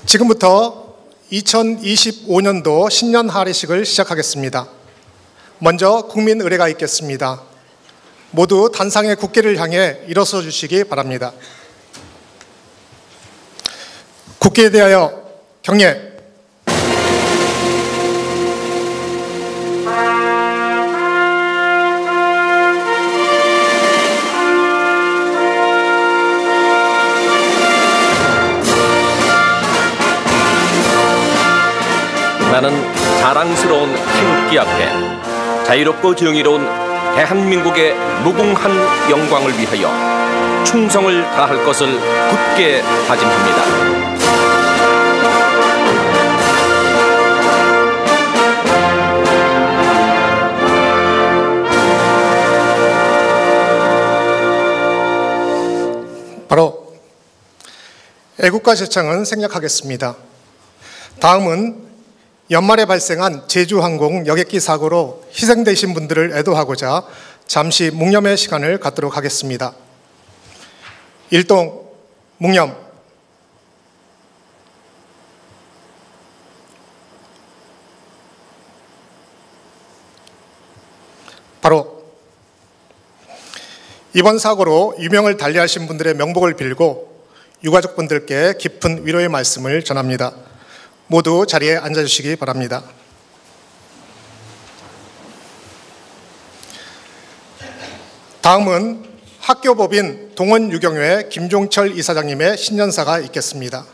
지금부터 2025년도 신년 할애식을 시작하겠습니다. 먼저 국민 의례가 있겠습니다. 모두 단상의 국기를 향해 일어서 주시기 바랍니다. 국기에 대하여 경례. 나는 자랑스러운 태극기 앞에 자유롭고 정의로운 대한민국의 무궁한 영광을 위하여 충성을 다할 것을 굳게 다짐합니다. 바로 애국가 제창은 생략하겠습니다. 다음은 연말에 발생한 제주항공 여객기 사고로 희생되신 분들을 애도하고자 잠시 묵념의 시간을 갖도록 하겠습니다. 일동 묵념. 바로 이번 사고로 유명을 달리하신 분들의 명복을 빌고 유가족분들께 깊은 위로의 말씀을 전합니다. 모두 자리에 앉아주시기 바랍니다. 다음은 학교법인 동원유경회 김종철 이사장님의 신년사가 있겠습니다.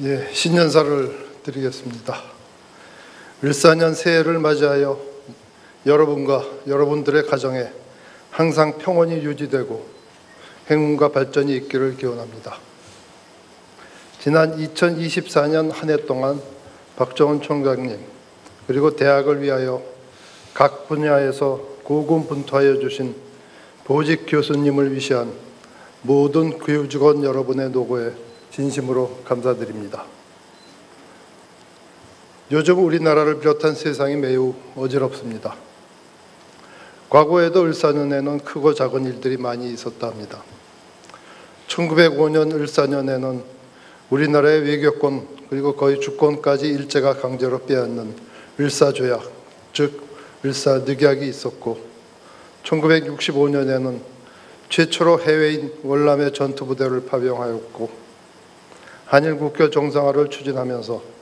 예, 신년사를 드리겠습니다. 을사년 새해를 맞이하여 여러분과 여러분들의 가정에 항상 평온이 유지되고 행운과 발전이 있기를 기원합니다. 지난 2024년 한 해 동안 박정훈 총장님 그리고 대학을 위하여 각 분야에서 고군분투하여 주신 보직 교수님을 위시한 모든 교육직원 여러분의 노고에 진심으로 감사드립니다. 요즘 우리나라를 비롯한 세상이 매우 어지럽습니다. 과거에도 을사년에는 크고 작은 일들이 많이 있었다 합니다. 1905년 을사년에는 우리나라의 외교권 그리고 거의 주권까지 일제가 강제로 빼앗는 을사조약, 즉 을사늑약이 있었고 1965년에는 최초로 해외인 월남의 전투부대를 파병하였고 한일 국교 정상화를 추진하면서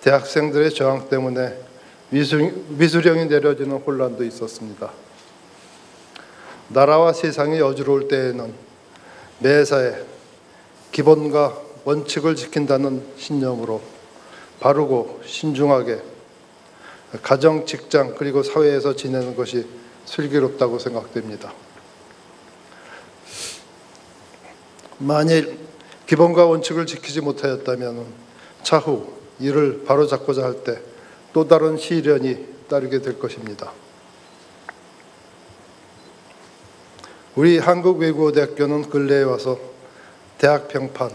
대학생들의 저항 때문에 미수령이 내려지는 혼란도 있었습니다. 나라와 세상이 어지러울 때에는 매사에 기본과 원칙을 지킨다는 신념으로 바르고 신중하게 가정, 직장 그리고 사회에서 지내는 것이 슬기롭다고 생각됩니다. 만일 기본과 원칙을 지키지 못하였다면 차후 이를 바로잡고자 할 때 또 다른 시련이 따르게 될 것입니다. 우리 한국외국어대학교는 근래에 와서 대학 평판,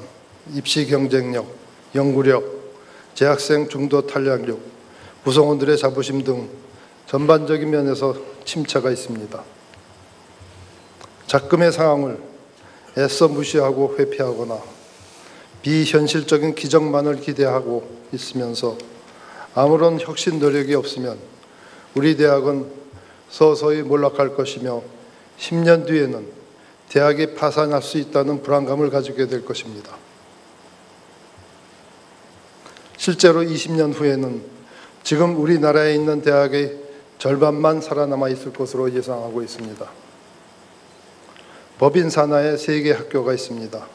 입시 경쟁력, 연구력, 재학생 중도 탄력력, 구성원들의 자부심 등 전반적인 면에서 침체가 있습니다. 작금의 상황을 애써 무시하고 회피하거나 비현실적인 기적만을 기대하고 있으면서 아무런 혁신 노력이 없으면 우리 대학은 서서히 몰락할 것이며 10년 뒤에는 대학이 파산할 수 있다는 불안감을 가지게 될 것입니다. 실제로 20년 후에는 지금 우리나라에 있는 대학의 절반만 살아남아 있을 것으로 예상하고 있습니다. 법인 산하에 3개 학교가 있습니다.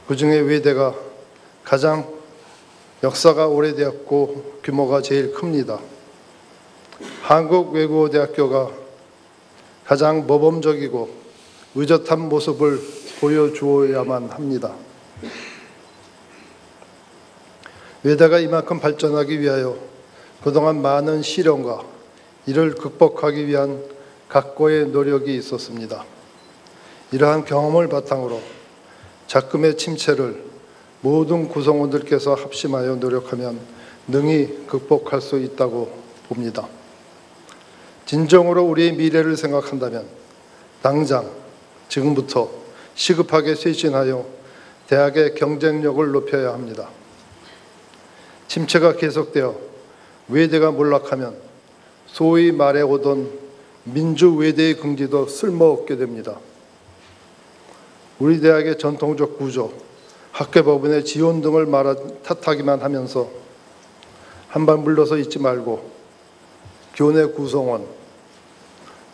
그 중에 외대가 가장 역사가 오래되었고 규모가 제일 큽니다. 한국외국어대학교가 가장 모범적이고 의젓한 모습을 보여주어야만 합니다. 외대가 이만큼 발전하기 위하여 그동안 많은 시련과 이를 극복하기 위한 각고의 노력이 있었습니다. 이러한 경험을 바탕으로 작금의 침체를 모든 구성원들께서 합심하여 노력하면 능히 극복할 수 있다고 봅니다. 진정으로 우리의 미래를 생각한다면 당장 지금부터 시급하게 쇄신하여 대학의 경쟁력을 높여야 합니다. 침체가 계속되어 외대가 몰락하면 소위 말해오던 민주외대의 긍지도 쓸모없게 됩니다. 우리 대학의 전통적 구조, 학계법인의 지원 등을 탓하기만 하면서 한발 물러서 있지 말고 교내 구성원,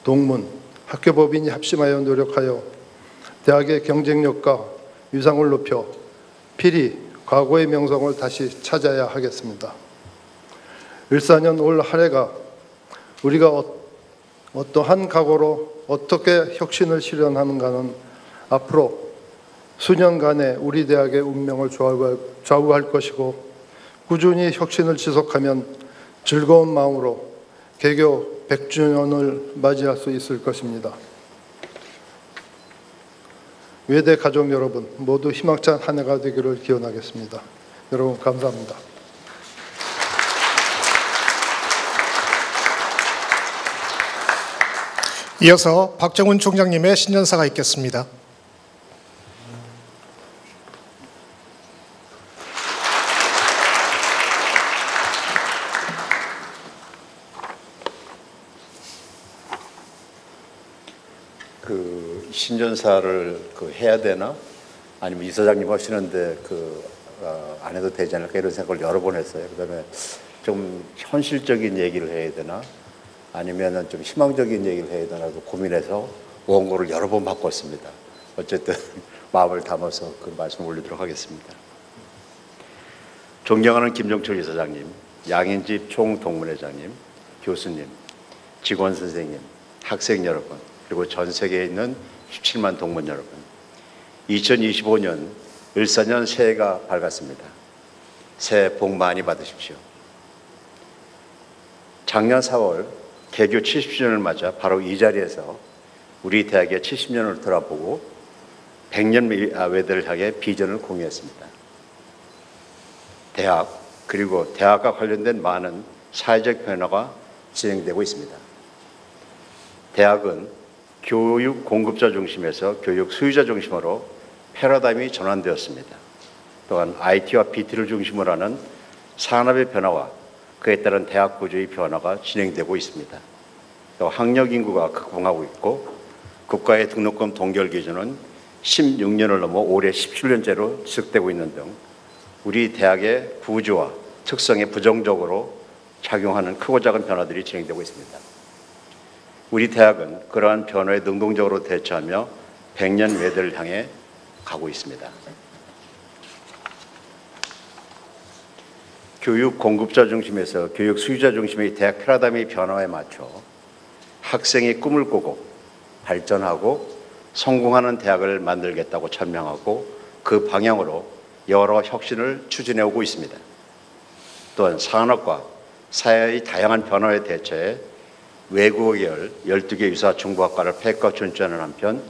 동문, 학계법인이 합심하여 노력하여 대학의 경쟁력과 위상을 높여 필히 과거의 명성을 다시 찾아야 하겠습니다. 14년 올 한 해가 우리가 어떠한 각오로 어떻게 혁신을 실현하는가는 앞으로 수년간의 우리 대학의 운명을 좌우할 것이고, 꾸준히 혁신을 지속하면 즐거운 마음으로 개교 100주년을 맞이할 수 있을 것입니다. 외대 가족 여러분 모두 희망찬 한 해가 되기를 기원하겠습니다. 여러분 감사합니다. 이어서 박정훈 총장님의 신년사가 있겠습니다. 신년사를 해야 되나? 아니면 이사장님 하시는데 안 해도 되지 않을까 이런 생각을 여러 번 했어요. 그다음에 좀 현실적인 얘기를 해야 되나? 아니면은 좀 희망적인 얘기를 해야 되나도 고민해서 원고를 여러 번 바꿨습니다. 어쨌든 마음을 담아서 그 말씀 올리도록 하겠습니다. 존경하는 김종철 이사장님, 양인집 총동문회장님, 교수님, 직원 선생님, 학생 여러분, 그리고 전 세계에 있는 17만 동문 여러분, 2025년 14년 새해가 밝았습니다. 새해 복 많이 받으십시오. 작년 4월 개교 70주년을 맞아 바로 이 자리에서 우리 대학의 70년을 돌아보고 100년 외대를 향해 비전을 공유했습니다. 대학 그리고 대학과 관련된 많은 사회적 변화가 진행되고 있습니다. 대학은 교육 공급자 중심에서 교육 수요자 중심으로 패러다임이 전환되었습니다. 또한 IT와 BT를 중심으로 하는 산업의 변화와 그에 따른 대학 구조의 변화가 진행되고 있습니다. 또 학력 인구가 급증하고 있고 국가의 등록금 동결 기준은 16년을 넘어 올해 17년째로 지속되고 있는 등 우리 대학의 구조와 특성에 부정적으로 작용하는 크고 작은 변화들이 진행되고 있습니다. 우리 대학은 그러한 변화에 능동적으로 대처하며 100년 외대를 향해 가고 있습니다. 교육 공급자 중심에서 교육 수요자 중심의 대학 패러다임의 변화에 맞춰 학생이 꿈을 꾸고 발전하고 성공하는 대학을 만들겠다고 천명하고 그 방향으로 여러 혁신을 추진해 오고 있습니다. 또한 산업과 사회의 다양한 변화에 대처해 외국어 계열 12개 유사 중부학과를 폐과 준비하는 한편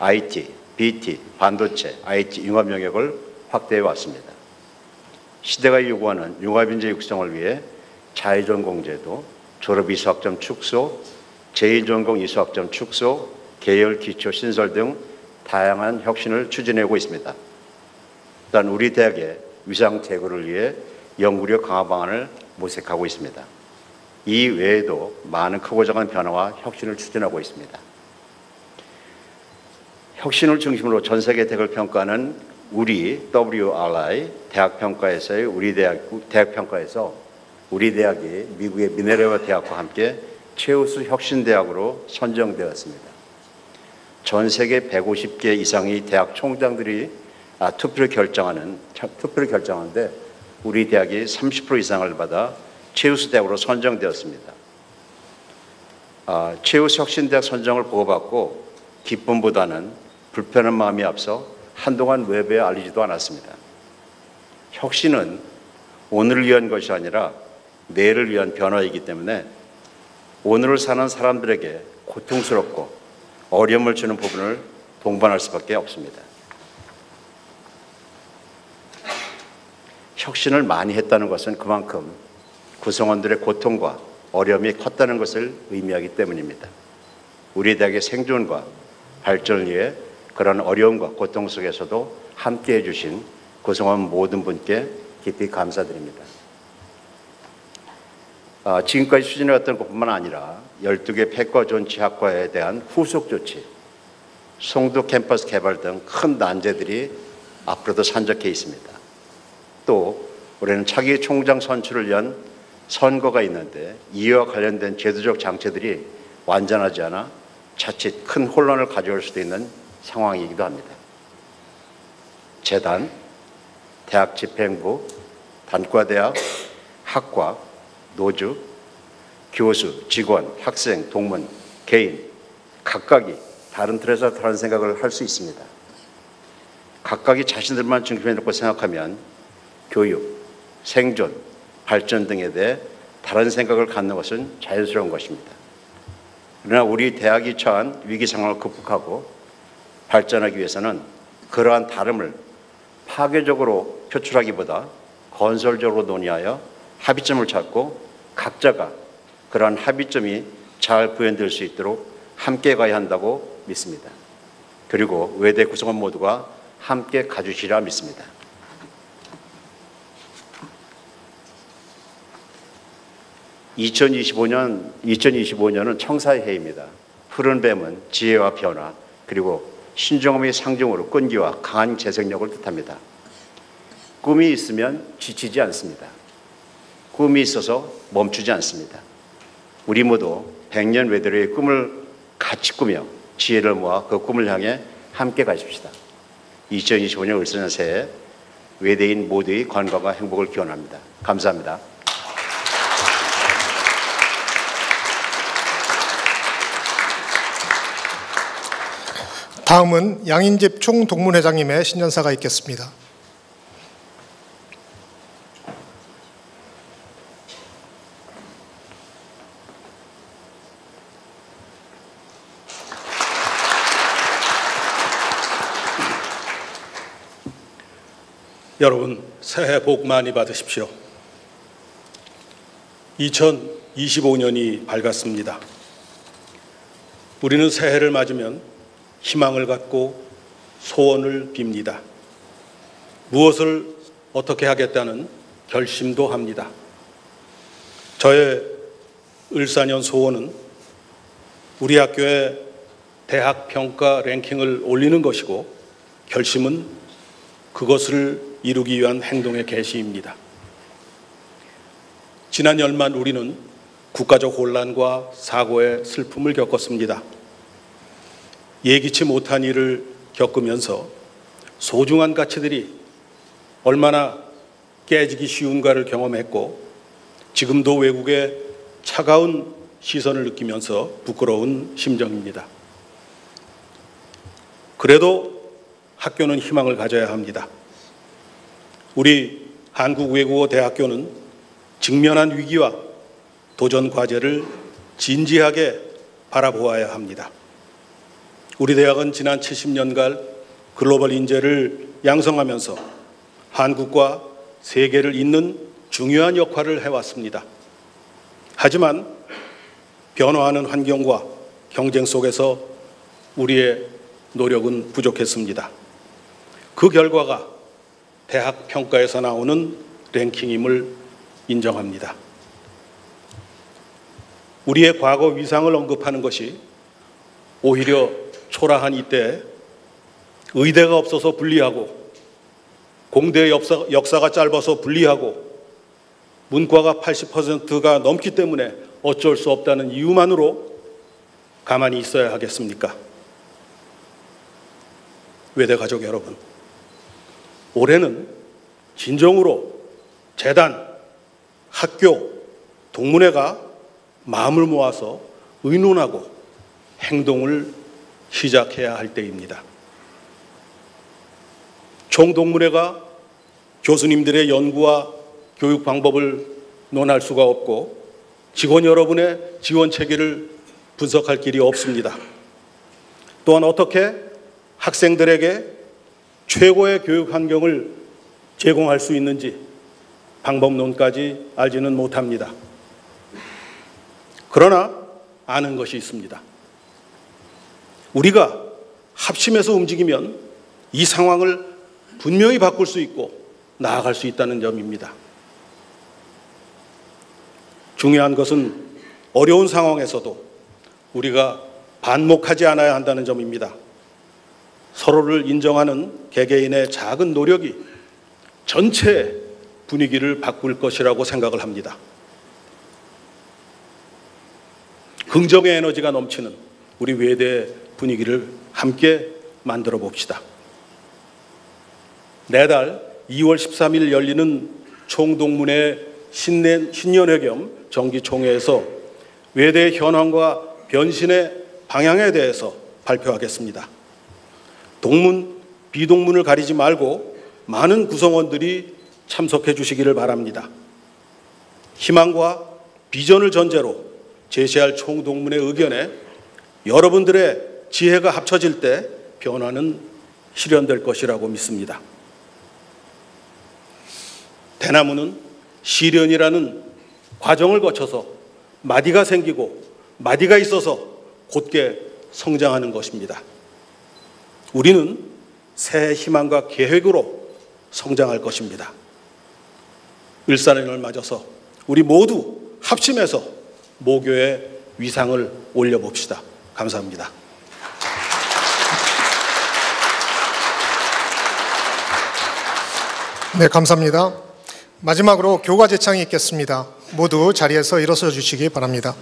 IT, BT, 반도체, IT 융합 영역을 확대해 왔습니다. 시대가 요구하는 융합인재 육성을 위해 자유전공제도, 졸업 이수학점 축소, 제2전공 이수학점 축소, 계열 기초 신설 등 다양한 혁신을 추진하고 있습니다. 또한 우리 대학의 위상 제고를 위해 연구력 강화 방안을 모색하고 있습니다. 이 외에도 많은 크고 작은 변화와 혁신을 추진하고 있습니다. 혁신을 중심으로 전 세계 대학을 평가하는 우리 WRI 대학평가에서의 대학평가에서 우리 대학이 미국의 미네르바 대학과 함께 최우수 혁신대학으로 선정되었습니다. 전 세계 150개 이상의 대학 총장들이 투표를 결정하는데 우리 대학이 30% 이상을 받아 최우수 대학으로 선정되었습니다. 최우수 혁신대학 선정을 보고받고 기쁨보다는 불편한 마음이 앞서 한동안 외부에 알리지도 않았습니다. 혁신은 오늘을 위한 것이 아니라 내일을 위한 변화이기 때문에 오늘을 사는 사람들에게 고통스럽고 어려움을 주는 부분을 동반할 수밖에 없습니다. 혁신을 많이 했다는 것은 그만큼 구성원들의 고통과 어려움이 컸다는 것을 의미하기 때문입니다. 우리 대학의 생존과 발전을 위해 그런 어려움과 고통 속에서도 함께해 주신 구성원 모든 분께 깊이 감사드립니다. 지금까지 추진해왔던 것뿐만 아니라 12개 폐과존 지하과에 대한 후속 조치, 송도 캠퍼스 개발 등 큰 난제들이 앞으로도 산적해 있습니다. 또 올해는 차기 총장 선출을 위한 선거가 있는데 이와 관련된 제도적 장치들이 완전하지 않아 자칫 큰 혼란을 가져올 수도 있는 상황이기도 합니다. 재단, 대학 집행부, 단과대학, 학과, 노조, 교수, 직원, 학생, 동문, 개인 각각이 다른 틀에서 다른 생각을 할 수 있습니다. 각각이 자신들만 중심에 놓고 생각하면 교육, 생존, 발전 등에 대해 다른 생각을 갖는 것은 자연스러운 것입니다. 그러나 우리 대학이 처한 위기 상황을 극복하고 발전하기 위해서는 그러한 다름을 파괴적으로 표출하기보다 건설적으로 논의하여 합의점을 찾고 각자가 그러한 합의점이 잘 구현될 수 있도록 함께 가야 한다고 믿습니다. 그리고 외대 구성원 모두가 함께 가주시리라 믿습니다. (2025년은) 청사의 해입니다. 푸른 뱀은 지혜와 변화 그리고 신중함의 상징으로 끈기와 강한 재생력을 뜻합니다. 꿈이 있으면 지치지 않습니다. 꿈이 있어서 멈추지 않습니다. 우리 모두 100년 외대로의 꿈을 같이 꾸며 지혜를 모아 그 꿈을 향해 함께 가십시다. 2025년 을사년 새해 외대인 모두의 건강과 행복을 기원합니다. 감사합니다. 다음은 양인집 총동문회장님의 신년사가 있겠습니다. 여러분, 새해 복 많이 받으십시오. 2025년이 밝았습니다. 우리는 새해를 맞으면 희망을 갖고 소원을 빕니다. 무엇을 어떻게 하겠다는 결심도 합니다. 저의 을사년 소원은 우리 학교의 대학 평가 랭킹을 올리는 것이고, 결심은 그것을 이루기 위한 행동의 개시입니다. 지난 연말 우리는 국가적 혼란과 사고의 슬픔을 겪었습니다. 예기치 못한 일을 겪으면서 소중한 가치들이 얼마나 깨지기 쉬운가를 경험했고, 지금도 외국의 차가운 시선을 느끼면서 부끄러운 심정입니다. 그래도 학교는 희망을 가져야 합니다. 우리 한국외국어대학교는 직면한 위기와 도전 과제를 진지하게 바라보아야 합니다. 우리 대학은 지난 70년간 글로벌 인재를 양성하면서 한국과 세계를 잇는 중요한 역할을 해왔습니다. 하지만 변화하는 환경과 경쟁 속에서 우리의 노력은 부족했습니다. 그 결과가 대학 평가에서 나오는 랭킹임을 인정합니다. 우리의 과거 위상을 언급하는 것이 오히려 초라한 이때 의대가 없어서 불리하고, 공대의 역사가 짧아서 불리하고, 문과가 80%가 넘기 때문에 어쩔 수 없다는 이유만으로 가만히 있어야 하겠습니까? 외대 가족 여러분, 올해는 진정으로 재단, 학교, 동문회가 마음을 모아서 의논하고 행동을 시작해야 할 때입니다. 총동문회가 교수님들의 연구와 교육 방법을 논할 수가 없고, 직원 여러분의 지원 체계를 분석할 길이 없습니다. 또한 어떻게 학생들에게 최고의 교육 환경을 제공할 수 있는지 방법론까지 알지는 못합니다. 그러나 아는 것이 있습니다. 우리가 합심해서 움직이면 이 상황을 분명히 바꿀 수 있고 나아갈 수 있다는 점입니다. 중요한 것은 어려운 상황에서도 우리가 반목하지 않아야 한다는 점입니다. 서로를 인정하는 개개인의 작은 노력이 전체 분위기를 바꿀 것이라고 생각을 합니다. 긍정의 에너지가 넘치는 우리 외대 분위기를 함께 만들어 봅시다. 내달 2월 13일 열리는 총동문회 신년회 겸 정기총회에서 외대 현황과 변신의 방향에 대해서 발표하겠습니다. 동문, 비동문을 가리지 말고 많은 구성원들이 참석해 주시기를 바랍니다. 희망과 비전을 전제로 제시할 총동문회 의견에 여러분들의 지혜가 합쳐질 때 변화는 실현될 것이라고 믿습니다. 대나무는 시련이라는 과정을 거쳐서 마디가 생기고 마디가 있어서 곧게 성장하는 것입니다. 우리는 새 희망과 계획으로 성장할 것입니다. 을사년을 맞아서 우리 모두 합심해서 모교의 위상을 올려봅시다. 감사합니다. 네, 감사합니다. 마지막으로 교과 제창이 있겠습니다. 모두 자리에서 일어서 주시기 바랍니다.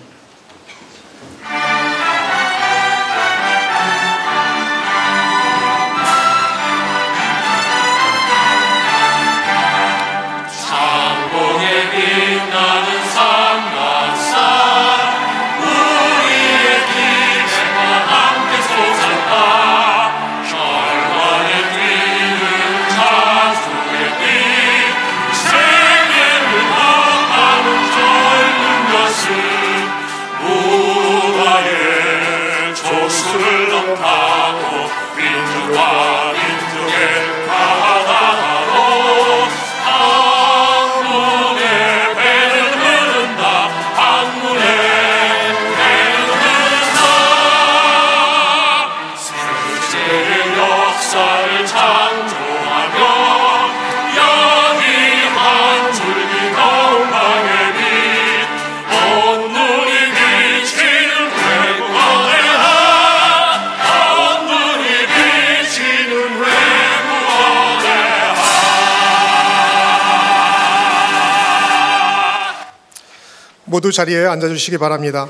모두 자리에 앉아주시기 바랍니다.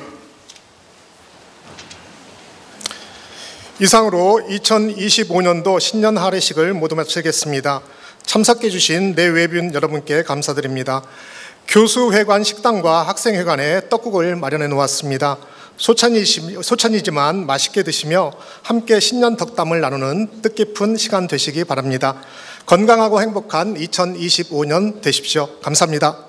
이상으로 2025년도 신년 할애식을 모두 마치겠습니다. 참석해 주신 내외빈 여러분께 감사드립니다. 교수회관 식당과 학생회관에 떡국을 마련해 놓았습니다. 소찬이지만 맛있게 드시며 함께 신년 덕담을 나누는 뜻깊은 시간 되시기 바랍니다. 건강하고 행복한 2025년 되십시오. 감사합니다.